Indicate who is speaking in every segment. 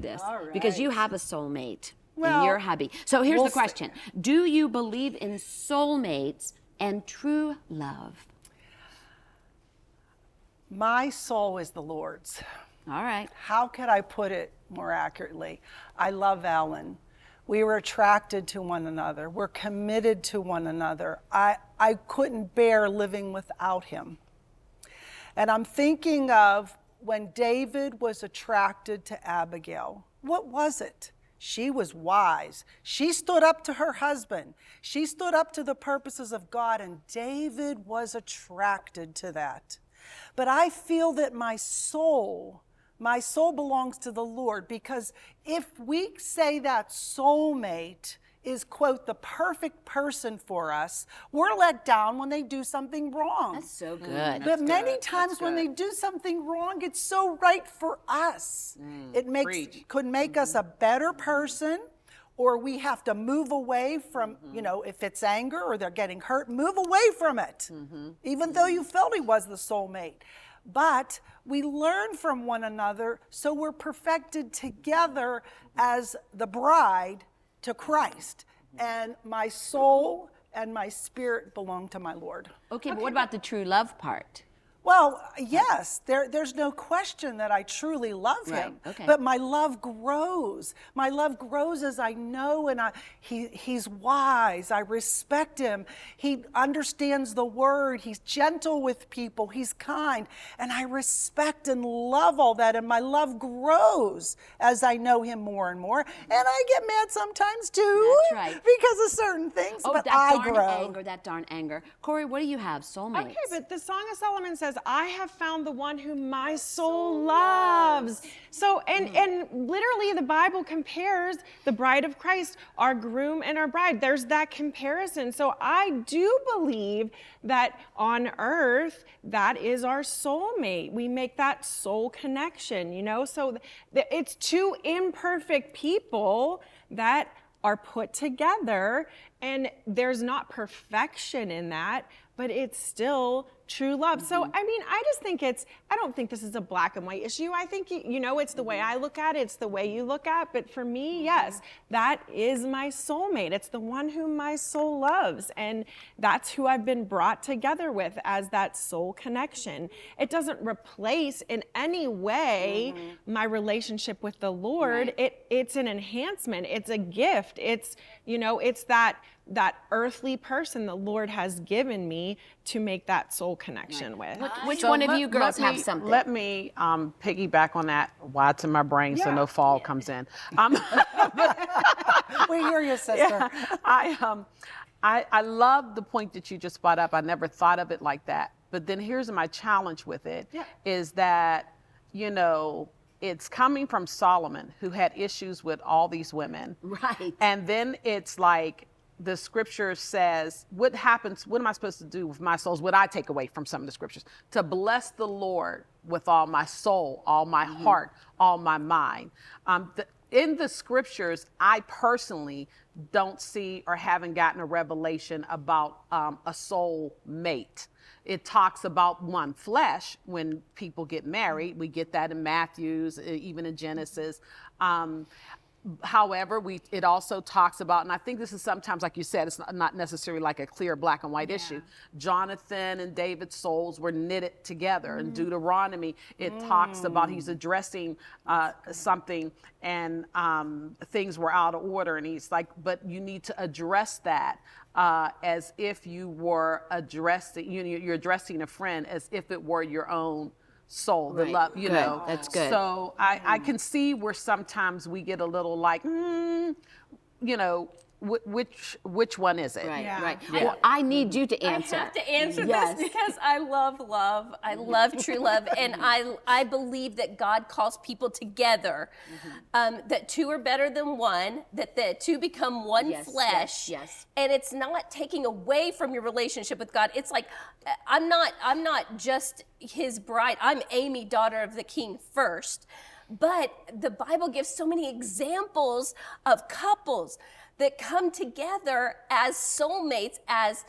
Speaker 1: this
Speaker 2: All
Speaker 1: because you
Speaker 2: right.
Speaker 1: have a soulmate
Speaker 2: Well,
Speaker 1: in your hubby. So here's
Speaker 2: we'll
Speaker 1: the question. Do you believe in soulmates and true love?
Speaker 2: My soul is the Lord's.
Speaker 1: All right.
Speaker 2: How could I put it more accurately? I love Alan. We were attracted to one another. We're committed to one another. I couldn't bear living without him. And I'm thinking of when David was attracted to Abigail. What was it? She was wise. She stood up to her husband. She stood up to the purposes of God, and David was attracted to that. But I feel that my soul belongs to the Lord, because if we say that soulmate is, quote, the perfect person for us, we're let down when they do something wrong.
Speaker 1: That's so good.
Speaker 2: But many times when they do something wrong, it's so right for us. It could make us a better person, or we have to move away from, if it's anger or they're getting hurt, move away from it, even though you felt he was the soulmate. But we learn from one another, so we're perfected together as the bride to Christ. And my soul and my spirit belong to my Lord.
Speaker 1: Okay, but what about the true love part?
Speaker 2: Well, yes, there's no question that I truly love him.
Speaker 1: Right, okay.
Speaker 2: But my love grows. My love grows as I know, and he's wise. I respect him. He understands the word. He's gentle with people. He's kind. And I respect and love all that. And my love grows as I know him more and more. And I get mad sometimes too.
Speaker 1: That's right.
Speaker 2: Because of certain things.
Speaker 1: Oh,
Speaker 2: but
Speaker 1: that
Speaker 2: I
Speaker 1: darn
Speaker 2: grow.
Speaker 1: anger, that darn anger. Corey, what do you have? Soulmates.
Speaker 3: Okay, but the Song of Solomon says, I have found the one whom my soul loves. So, and literally the Bible compares the bride of Christ, our groom and our bride. There's that comparison. So I do believe that on earth, that is our soulmate. We make that soul connection, so it's two imperfect people that are put together, and there's not perfection in that, but it's still true love. So, I just think I don't think this is a black and white issue. I think, it's the way I look at it, it's the way you look at it. But for me, yes, that is my soulmate. It's the one whom my soul loves. And that's who I've been brought together with as that soul connection. It doesn't replace in any way my relationship with the Lord.
Speaker 1: Right.
Speaker 3: It's an enhancement. It's a gift. It's, it's that earthly person the Lord has given me to make that soul connection with.
Speaker 1: Which one of you girls have something?
Speaker 4: Let me piggyback on that. Why it's in my brain so no fall comes in.
Speaker 2: We hear you, sister.
Speaker 4: Yeah, I love the point that you just brought up. I never thought of it like that. But then here's my challenge with it, is that, it's coming from Solomon, who had issues with all these women.
Speaker 1: Right.
Speaker 4: And then it's like, the scripture says, what am I supposed to do with my souls? What I take away from some of the scriptures? To bless the Lord with all my soul, all my heart, all my mind. In the scriptures, I personally don't see or haven't gotten a revelation about a soul mate. It talks about one flesh when people get married. We get that in Matthew's, even in Genesis. However, it also talks about, and I think this is sometimes, like you said, it's not necessarily like a clear black and white issue. Jonathan and David's souls were knitted together. In Deuteronomy, it talks about he's addressing something, and things were out of order, and he's like, but you need to address that as if you were addressing, you're addressing a friend as if it were your own soul, the love,
Speaker 1: That's good.
Speaker 4: So I can see where sometimes we get a little like, which one is it?
Speaker 1: Right,
Speaker 5: Yeah.
Speaker 1: right.
Speaker 5: Yeah.
Speaker 1: Well, I need you to answer.
Speaker 5: I have to answer
Speaker 1: Yes.
Speaker 5: this because I love love. I love true love. And I believe that God calls people together, that two are better than one, that the two become one
Speaker 1: Yes,
Speaker 5: flesh.
Speaker 1: yes.
Speaker 5: And it's not taking away from your relationship with God. It's like, I'm not just his bride. I'm Amy, daughter of the king first. But the Bible gives so many examples of couples that come together as soulmates, as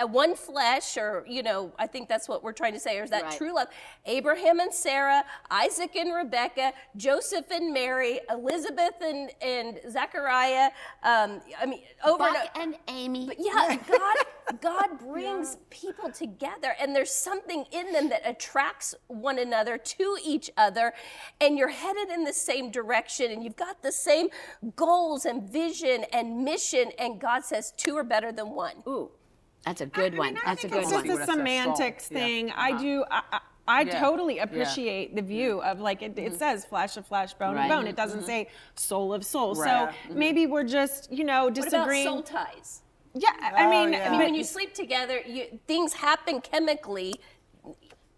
Speaker 5: one flesh, or, you know, I think that's what we're trying to say, or is that
Speaker 1: Right.
Speaker 5: true love? Abraham and Sarah, Isaac and Rebecca, Joseph and Mary, Elizabeth and Zechariah. I mean, over
Speaker 1: Buck and Amy.
Speaker 5: But yeah, God brings people together, and there's something in them that attracts one another to each other, and you're headed in the same direction, and you've got the same goals and vision and mission, and God says two are better than one.
Speaker 1: Ooh, that's a good one. That's a good
Speaker 3: It's
Speaker 1: one.
Speaker 3: just a semantics thing. I totally appreciate the view of, like, it says flesh of flesh, bone
Speaker 1: Right.
Speaker 3: of bone. It doesn't say soul of soul.
Speaker 4: Right.
Speaker 3: So maybe we're just, you know,
Speaker 5: What about
Speaker 3: disagreeing.
Speaker 5: soul ties?
Speaker 3: Yeah, I mean,
Speaker 2: yeah.
Speaker 5: I mean, when you sleep together, things happen chemically.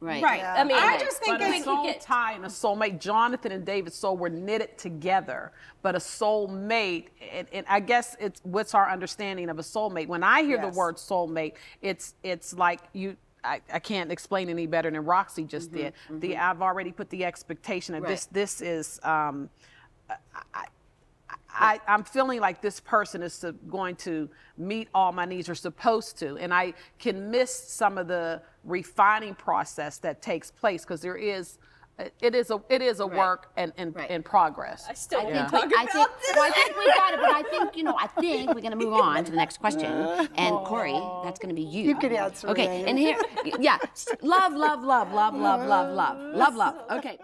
Speaker 1: Right.
Speaker 3: right.
Speaker 2: Yeah.
Speaker 5: I mean,
Speaker 3: I just think
Speaker 4: But a
Speaker 3: it's
Speaker 4: soul tie and a soulmate, Jonathan and David's soul were knitted together. But a soulmate, and I guess it's what's our understanding of a soulmate. When I hear the
Speaker 2: Yes.
Speaker 4: word soulmate, it's like you. I can't explain any better than Roxy just did. I've already put the expectation that
Speaker 1: Right.
Speaker 4: this is. I'm feeling like this person is going to meet all my needs, or supposed to, and I can miss some of the refining process that takes place, because it is a work and
Speaker 1: Right.
Speaker 4: in progress.
Speaker 5: I still
Speaker 1: I
Speaker 5: can't
Speaker 1: think,
Speaker 5: talk
Speaker 1: we, I,
Speaker 5: about
Speaker 1: think,
Speaker 5: this.
Speaker 1: well, I think we got it, but I think, you know, I think we're going to move on to the next question. And Corey, that's going to be you.
Speaker 2: You can answer,
Speaker 1: Okay,
Speaker 2: Elaine.
Speaker 1: and here, yeah, love, love, love, love, love, love, love, love, love. Okay.